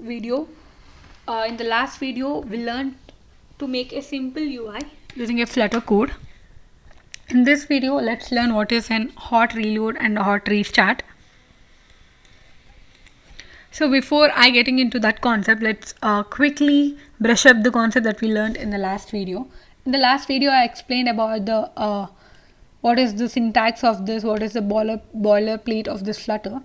video. In the last video, we learned to make a simple UI using a Flutter code. In this video, let's learn what is an hot reload and a hot restart. So before I getting into that concept, let's quickly brush up the concept that we learned in the last video. In the last video, I explained about the what is the syntax of this, what is the boilerplate of this Flutter.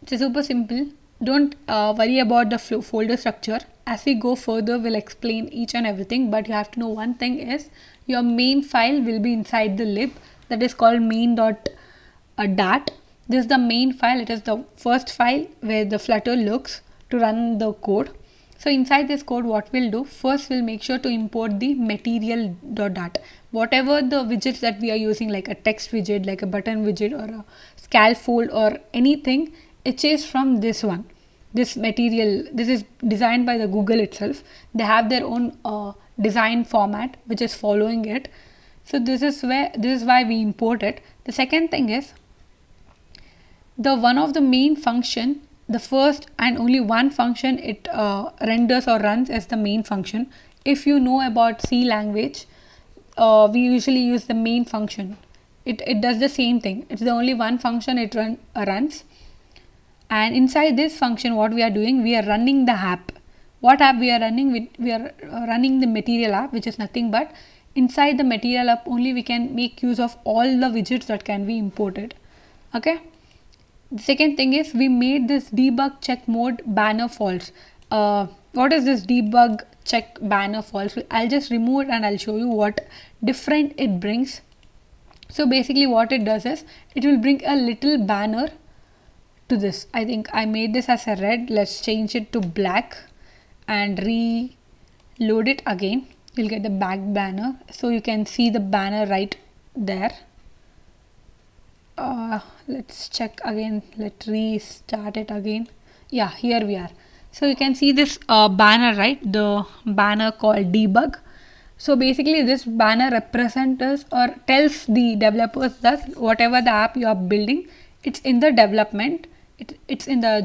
It's super simple. Don't worry about the folder structure. As we go further, we'll explain each and everything, but you have to know one thing is your main file will be inside the lib that is called main.dat. This is the main file. It is the first file where the Flutter looks to run the code. So inside this code, what we'll do, first we'll make sure to import the material.dat. Whatever the widgets that we are using, like a text widget, like a button widget or a scaffold or anything, it is from this one. This material, this is designed by the Google itself. They have their own design format which is following it. So this is why we import it. The second thing is the one of the main function, the first and only one function it renders or runs as the main function. If you know about C language, we usually use the main function. It does the same thing. It's the only one function it runs. And inside this function, what we are doing, we are running the app. What app we are running? We are running the material app, which is nothing but inside the material app only we can make use of all the widgets that can be imported. Okay. The second thing is we made this debug check mode banner false. What is this debug check banner false? I'll just remove it and I'll show you what different it brings. So basically what it does is it will bring a little banner to this. I think I made this as a red. Let's change it to black and reload it again. You'll get the back banner. So you can see the banner right there. Let's check again. Let's restart it again. Yeah, here we are. So you can see this banner, right? The banner called debug. So basically this banner represents or tells the developers that whatever the app you are building, it's in the development. It's in the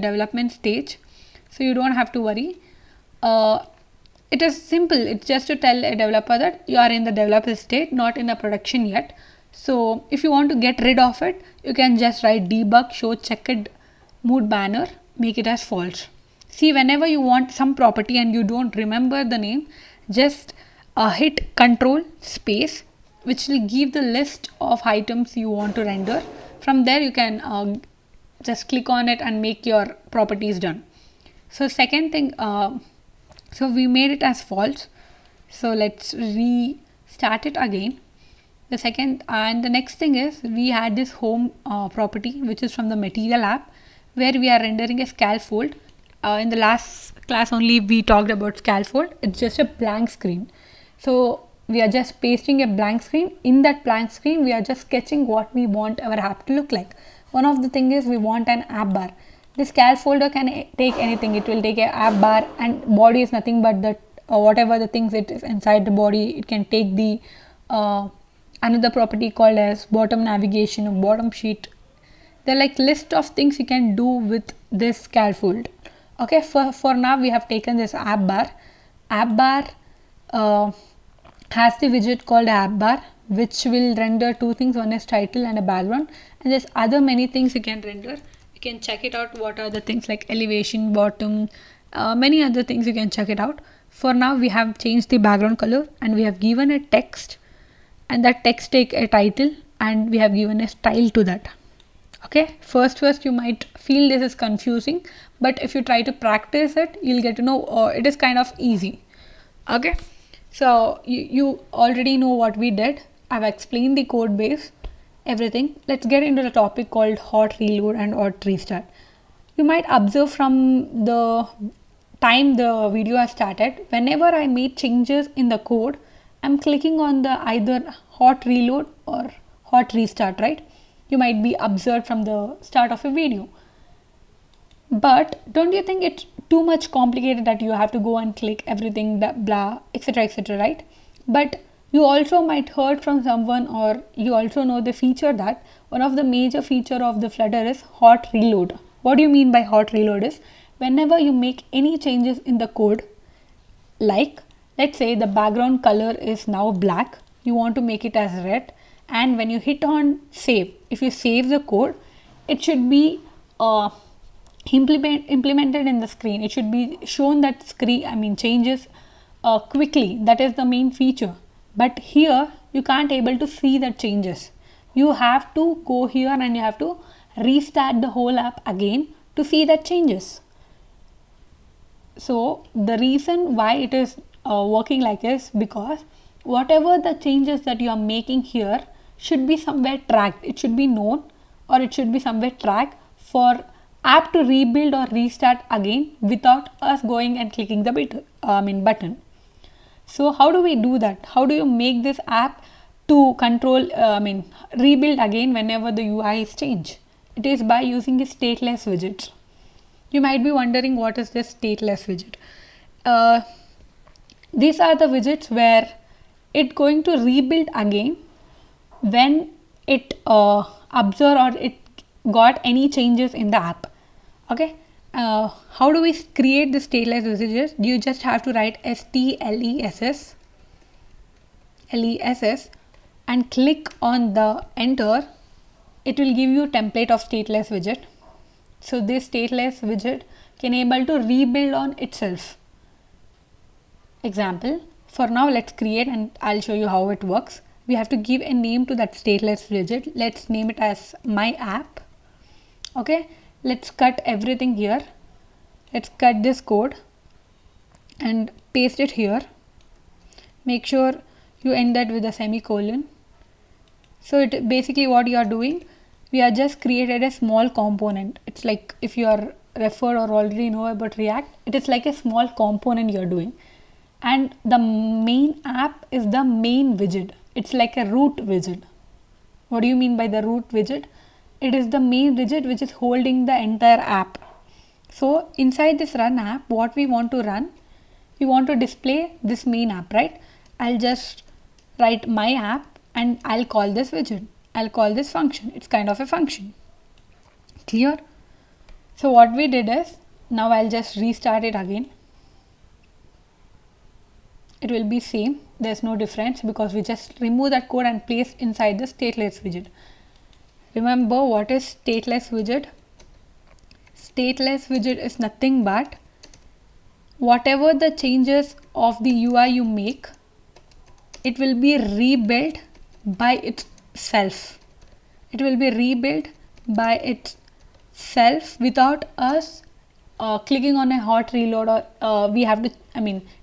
development stage. So you don't have to worry. It is simple. It's just to tell a developer that you are in the developer state, not in the production yet. So if you want to get rid of it, you can just write debug show checked mood banner, make it as false. See, whenever you want some property and you don't remember the name, just hit control space, which will give the list of items you want to render. From there you can just click on it and make your properties done. So second thing, so we made it as false. So let's restart it again. The second and the next thing is we had this home property which is from the material app where we are rendering a scaffold. In the last class only we talked about scaffold. It's just a blank screen. So we are just pasting a blank screen. In that blank screen we are just sketching what we want our app to look like. One of the thing is we want an app bar. This scaffolder can take anything. It will take an app bar and body is nothing but the whatever the things it is inside the body. It can take the another property called as bottom navigation or bottom sheet. There are like list of things you can do with this scaffold. Okay, for now we have taken this app bar. App bar has the widget called app bar, which will render two things. One is title and a background, and there's other many things you can render. You can check it out. What are the things like elevation, bottom, many other things you can check it out. For now we have changed the background color and we have given a text, and that text take a title and we have given a style to that. Okay, first you might feel this is confusing, but if you try to practice it, you'll get to know it is kind of easy. Okay, so you already know what we did. I've explained the code base, everything. Let's get into the topic called hot reload and hot restart. You might observe from the time the video has started, whenever I made changes in the code, I'm clicking on the either hot reload or hot restart, right? You might be observed from the start of a video. But don't you think it's too much complicated that you have to go and click everything, blah, etc., right? But you also might heard from someone, or you also know the feature that one of the major feature of the Flutter is hot reload. What do you mean by hot reload is whenever you make any changes in the code, like let's say the background color is now black, you want to make it as red, and when you hit on save, if you save the code, it should be implemented in the screen. It should be shown that changes quickly. That is the main feature. But here you can't able to see the changes. You have to go here and you have to restart the whole app again to see that changes. So the reason why it is working like this, because whatever the changes that you are making here should be somewhere tracked. It should be known, or it should be somewhere tracked for app to rebuild or restart again without us going and clicking the button. So how do we do that? How do you make this app to control rebuild again whenever the UI is changed? It is by using a stateless widget. You might be wondering, what is this stateless widget? These are the widgets where it's going to rebuild again when it observe or it got any changes in the app. Okay, how do we create the stateless widgets? You just have to write STLESS and click on the enter. It will give you a template of stateless widget. So this stateless widget can able to rebuild on itself. Example, for now let's create and I'll show you how it works. We have to give a name to that stateless widget. Let's name it as my app. Okay, let's cut everything here. Let's cut this code and paste it here. Make sure you end that with a semicolon. So it basically what you are doing, we are just created a small component. It's like if you are referred or already know about React, it is like a small component you are doing. And the main app is the main widget. It's like a root widget. What do you mean by the root widget? It is the main widget which is holding the entire app. So inside this run app, what we want to run, we want to display this main app, right? I'll just write my app and I'll call this widget. I'll call this function. It's kind of a function. Clear? So what we did is, now I'll just restart it again. It will be same. There's no difference because we just remove that code and place inside the stateless widget. Remember what is stateless widget? Stateless widget is nothing but whatever the changes of the UI you make, it will be rebuilt by itself. It will be rebuilt by itself without us clicking on a hot reload, or we have to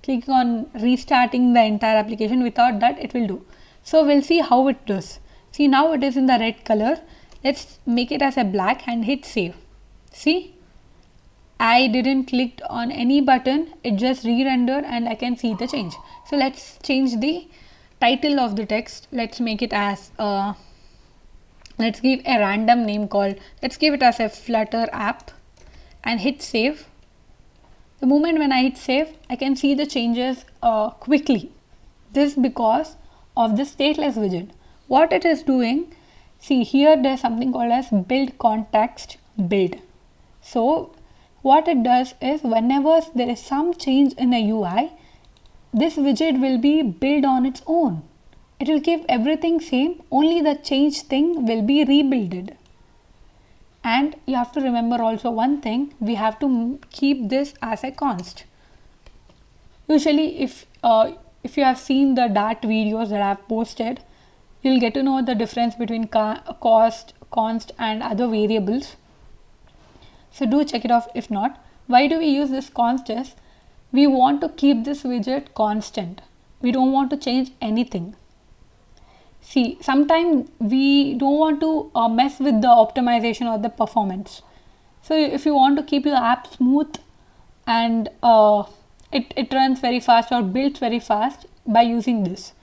clicking on restarting the entire application. Without that it will do. So we'll see how it does. See, now it is in the red color. Let's make it as a black and hit save. See, I didn't click on any button, it just re-rendered and I can see the change. So let's change the title of the text. Let's make it as let's give a random name called, let's give it as a Flutter app and hit save. The moment when I hit save, I can see the changes quickly. This because of the stateless widget. What it is doing, see here there's something called as build context build. So what it does is, whenever there is some change in a UI, this widget will be built on its own. It will keep everything same, only the change thing will be rebuilded. And you have to remember also one thing, we have to keep this as a const. Usually if you have seen the Dart videos that I have posted, you'll get to know the difference between cost, const and other variables. So do check it off. If not, why do we use this const is, we want to keep this widget constant. We don't want to change anything. See, sometimes we don't want to mess with the optimization or the performance. So if you want to keep your app smooth and it runs very fast or builds very fast by using this,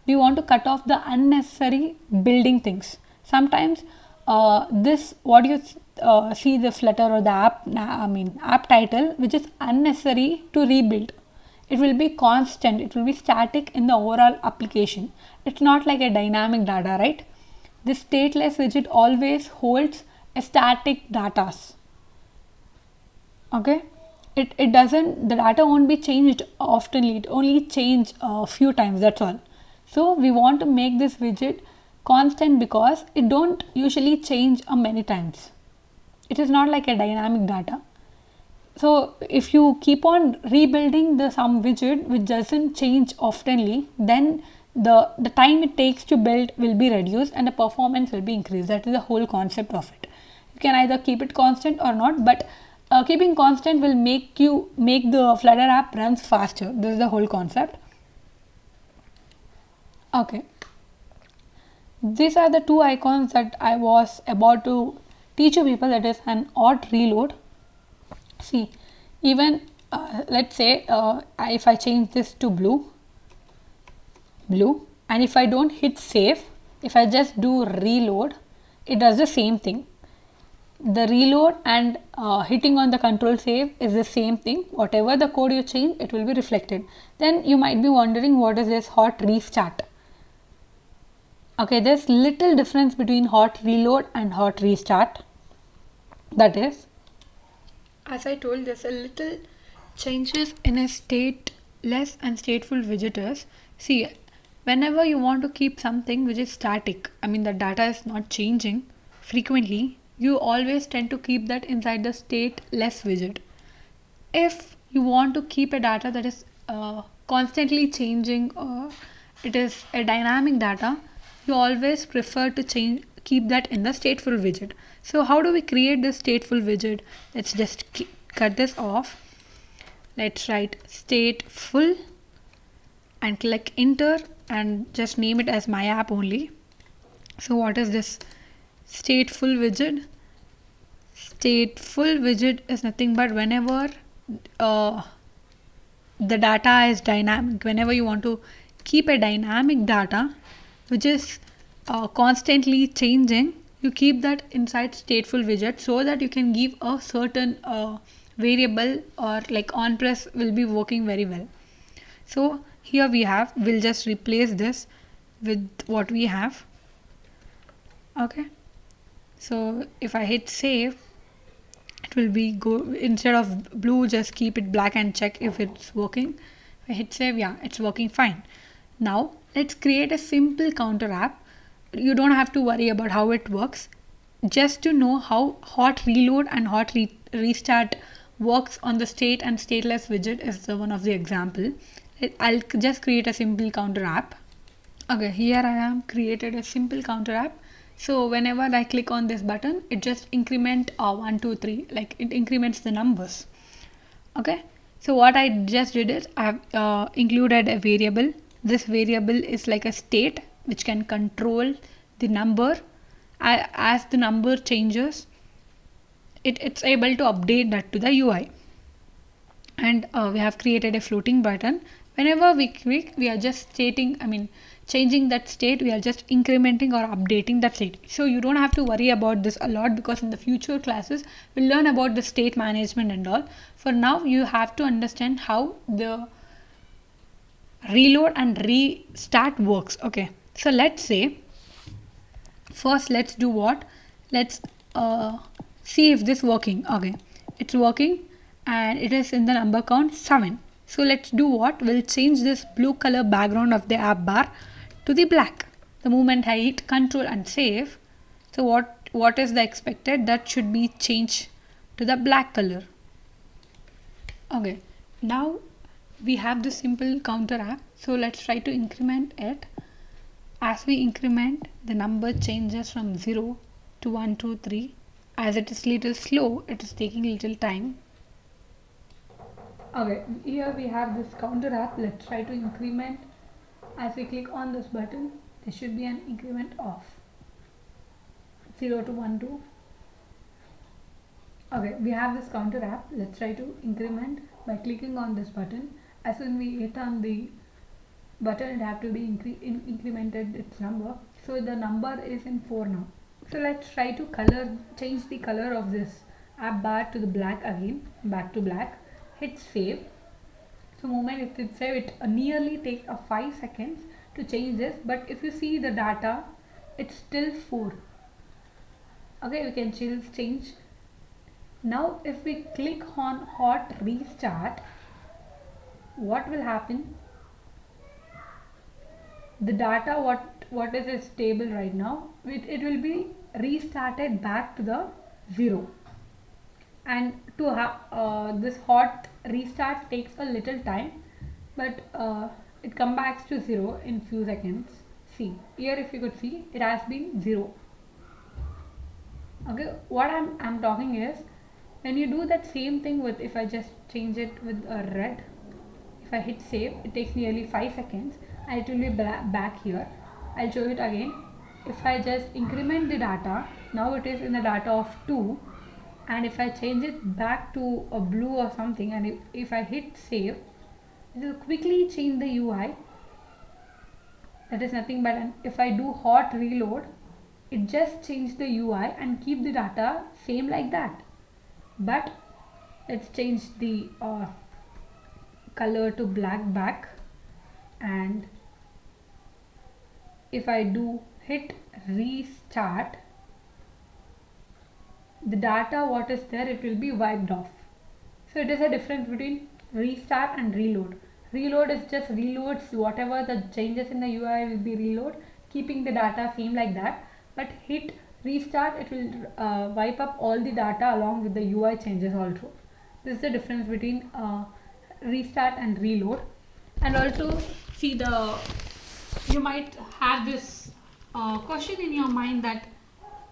we want to cut off the unnecessary building things. Sometimes this, what you see the Flutter or the app title, which is unnecessary to rebuild. It will be constant, it will be static in the overall application. It's not like a dynamic data, right? This stateless widget always holds a static data. Okay, it doesn't, the data won't be changed oftenly, it only change a few times, that's all. So we want to make this widget constant because it don't usually change many times. It is not like a dynamic data. So if you keep on rebuilding the some widget which doesn't change oftenly, then the time it takes to build will be reduced and the performance will be increased. That is the whole concept of it. You can either keep it constant or not, but keeping constant will make the Flutter app runs faster. This is the whole concept. Okay. These are the two icons that I was about to teach you people, that is an auto reload. See, even let's say if I change this to blue, and if I don't hit save, if I just do reload, it does the same thing. The reload and hitting on the control save is the same thing. Whatever the code you change, it will be reflected. Then you might be wondering, what is this hot restart? Okay, there's little difference between hot reload and hot restart. That is, as I told, there's a little changes in a stateless and stateful visitors. See, whenever you want to keep something which is static, I mean the data is not changing frequently, you always tend to keep that inside the stateless widget. If you want to keep a data that is constantly changing, or it is a dynamic data, you always prefer to keep that in the stateful widget. So how do we create this stateful widget? Let's just cut this off. Let's write stateful and click enter and just name it as my app only. So what is this stateful widget? Stateful widget is nothing but whenever the data is dynamic, whenever you want to keep a dynamic data which is constantly changing, you keep that inside stateful widget so that you can give a certain variable, or like on press will be working very well. So here we'll just replace this with what we have. Okay, so if I hit save, it will be instead of blue, just keep it black and check if it's working. If I hit save, yeah, it's working fine. Now let's create a simple counter app. You don't have to worry about how it works. Just to know how hot reload and hot restart works on the state and stateless widget is one of the example. I'll just create a simple counter app. Okay, here I am created a simple counter app. So whenever I click on this button, it just increment 1, 2, 3, like it increments the numbers. Okay, so what I just did is I have included a variable. This variable is like a state which can control the number. As the number changes, it's able to update that to the UI. And we have created a floating button. Whenever we click, we are just changing that state, we are just incrementing or updating that state. So you don't have to worry about this a lot, because in the future classes we'll learn about the state management and all. For now, you have to understand how the reload and restart works. Okay, so let's say first let's do what? Let's see if this working. Okay, it's working and it is in the number count 7. So let's do what? We'll change this blue color background of the app bar to the black. The moment I hit control and save, so what is the expected? That should be changed to the black color. Okay, now we have this simple counter app. So let's try to increment it. As we increment, the number changes from 0 to 1, 2, 3. As it is little slow, it is taking little time. Okay, here we have this counter app. Let's try to increment. As we click on this button, there should be an increment of 0 to 1, 2. Okay, we have this counter app. Let's try to increment by clicking on this button. As soon we hit on the button, it have to be incremented its number. So the number is in 4 now. So let's try to change the color of this app bar to the black again, back to black. Hit save. So moment if it save, it nearly takes 5 seconds to change this, but if you see the data, it's still 4. Okay, we can still change Now if we click on hot restart, what will happen? The data what is stable right now, it will be restarted back to the 0. And to have this hot restart takes a little time, but it comes back to 0 in few seconds. See here, if you could see, it has been 0. Okay, what I'm talking is, when you do that same thing with, if I just change it with a red, if I hit save, it takes nearly 5 seconds and it will be back here. I'll show it again. If I just increment the data, now it is in the data of 2, and if I change it back to a blue or something, and if I hit save, it will quickly change the UI. That is nothing but if I do hot reload, it just changed the UI and keep the data same like that. But let's change the color to black back, and if I do hit restart, the data what is there, it will be wiped off. So it is a difference between restart and reload. Reload is just reloads whatever the changes in the UI will be reload, keeping the data same like that. But hit restart, it will wipe up all the data along with the UI changes also. This is the difference between restart and reload. And also see, you might have this question in your mind that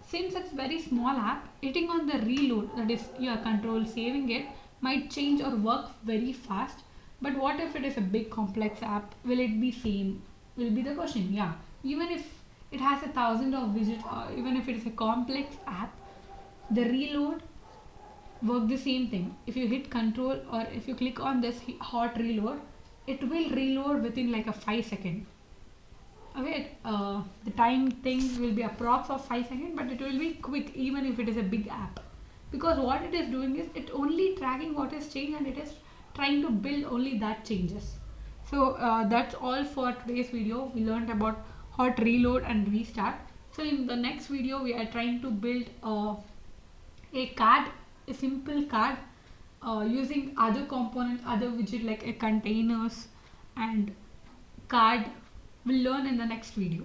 since it's very small app, hitting on the reload, that is your control saving it, might change or work very fast. But what if it is a big complex app? Will it be same? Will be the question. Yeah. Even if it has 1,000 of visits, or even if it is a complex app, the reload work the same thing. If you hit control or if you click on this hot reload, it will reload within like a 5 second. Okay, the time thing will be approx of 5 seconds, but it will be quick even if it is a big app, because what it is doing is it only tracking what is changed and it is trying to build only that changes. So that's all for today's video. We learned about hot reload and restart. So in the next video we are trying to build a card, a simple card using other components, other widget like a containers and card. We'll learn in the next video.